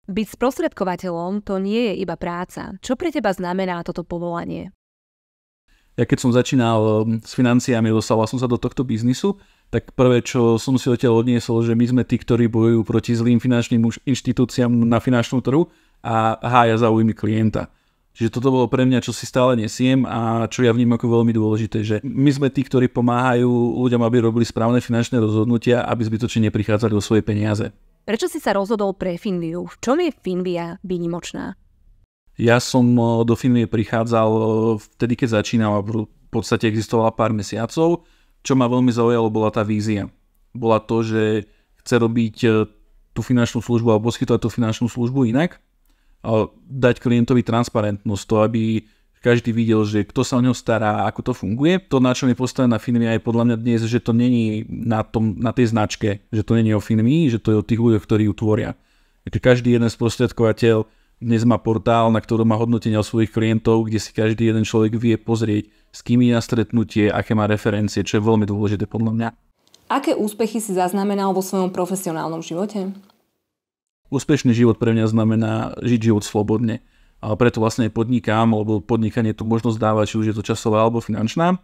Byť sprostredkovateľom to nie je iba práca. Čo pre teba znamená toto povolanie? Ja keď som začínal s financiami, dostal som sa do tohto biznisu, tak prvé, čo som si odtiaľ odniesol, že my sme tí, ktorí bojujú proti zlým finančným inštitúciám na finančnom trhu a hája záujmy klienta. Čiže toto bolo pre mňa, čo si stále nesiem a čo ja vnímam ako veľmi dôležité, že my sme tí, ktorí pomáhajú ľuďom, aby robili správne finančné rozhodnutia, aby zbytočne neprichádzali o svoje peniaze. Prečo si sa rozhodol pre Finviu? V čom je Finvia výnimočná? Ja som do Finvie prichádzal vtedy, keď začínal a v podstate existovala pár mesiacov. Čo ma veľmi zaujalo, bola tá vízia. Bola to, že chce robiť tú finančnú službu alebo poskytovať tú finančnú službu inak. A dať klientovi transparentnosť, to aby každý videl, že kto sa o neho stará, ako to funguje. To, na čom je postavená Finvia, je podľa mňa dnes, že to není na tej značke, že to není o Finvii, že to je o tých ľuďoch, ktorí ju tvoria. Každý jeden sprostredkovateľ dnes má portál, na ktorom má hodnotenia svojich klientov, kde si každý jeden človek vie pozrieť, s kým je na stretnutie, aké má referencie, čo je veľmi dôležité podľa mňa. Aké úspechy si zaznamenal vo svojom profesionálnom živote? Úspešný život pre mňa znamená žiť život slobodne. A preto vlastne podnikám, lebo podnikanie tu možnosť dáva, či už je to časová alebo finančná.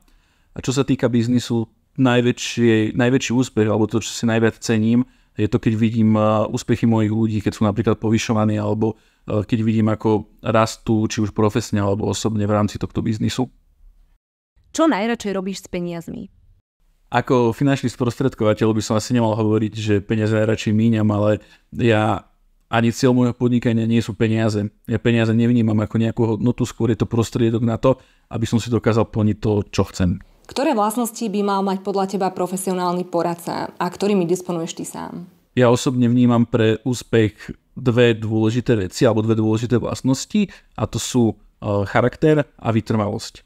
A čo sa týka biznisu, najväčší úspech, alebo to, čo si najviac cením, je to, keď vidím úspechy mojich ľudí, keď sú napríklad povyšovaní, alebo keď vidím, ako rastú, či už profesne, alebo osobne v rámci tohto biznisu. Čo najradšej robíš s peniazmi? Ako finančný sprostredkovateľ by som asi nemal hovoriť, že peniaze najradšej míňam, ale ja ani cieľ môjho podnikania nie sú peniaze. Ja peniaze nevnímam ako nejakú hodnotu, skôr je to prostriedok na to, aby som si dokázal plniť to, čo chcem. Ktoré vlastnosti by mal mať podľa teba profesionálny poradca a ktorými disponuješ ty sám? Ja osobne vnímam pre úspech dve dôležité veci alebo dve dôležité vlastnosti a to sú charakter a vytrvalosť.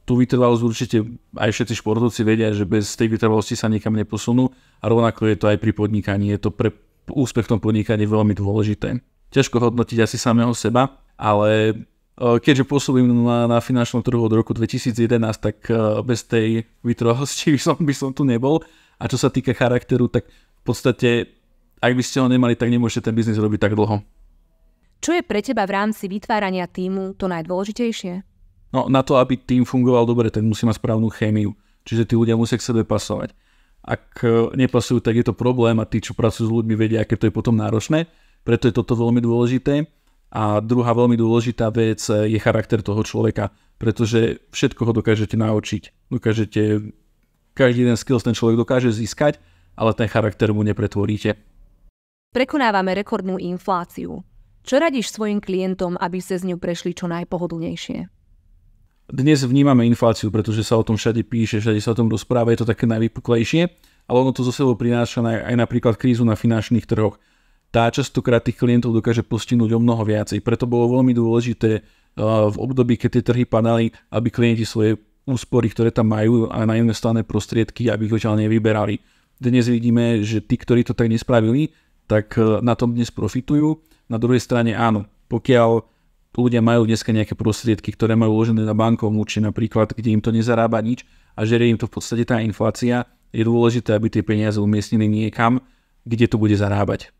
Tú vytrvalosť určite aj všetci športovci vedia, že bez tej vytrvalosti sa nikam neposunú a rovnako je to aj pri podnikaní. Je to pre úspech v tom podnikaní veľmi dôležité. Ťažko hodnotiť asi samého seba, ale keďže pôsobím na finančnom trhu od roku 2011, tak bez tej vytrvalosti by som tu nebol. A čo sa týka charakteru, tak v podstate, ak by ste ho nemali, tak nemôžete ten biznis robiť tak dlho. Čo je pre teba v rámci vytvárania tímu to najdôležitejšie? No, na to, aby tým fungoval dobre, tak musí mať správnu chémiu. Čiže tí ľudia musia k sebe pasovať. Ak nepasujú, tak je to problém a tí, čo pracujú s ľuďmi, vedia, aké to je potom náročné. Preto je toto veľmi dôležité. A druhá veľmi dôležitá vec je charakter toho človeka, pretože všetko ho dokážete naučiť. Každý jeden skills ten človek dokáže získať, ale ten charakter mu nepretvoríte. Prekonávame rekordnú infláciu. Čo radíš svojim klientom, aby ste z ňou prešli čo najpohodlnejšie? Dnes vnímame infláciu, pretože sa o tom všade píše, všade sa o tom rozpráva, je to také najvypuklejšie, ale ono to zo sebou prináša aj napríklad krízu na finančných trhoch. Tá častokrát tých klientov dokáže postihnúť o mnoho viacej, preto bolo veľmi dôležité v období, keď tie trhy padali, aby klienti svoje úspory, ktoré tam majú a nainvestované prostriedky, aby ich odtiaľ nevyberali. Dnes vidíme, že tí, ktorí to tak nespravili, tak na tom dnes profitujú. Na druhej strane áno, pokiaľ ľudia majú dneska nejaké prostriedky, ktoré majú uložené na bankovom účte napríklad, kde im to nezarába nič a žerie im to v podstate tá inflácia, je dôležité, aby tie peniaze umiestnili niekam, kde to bude zarábať.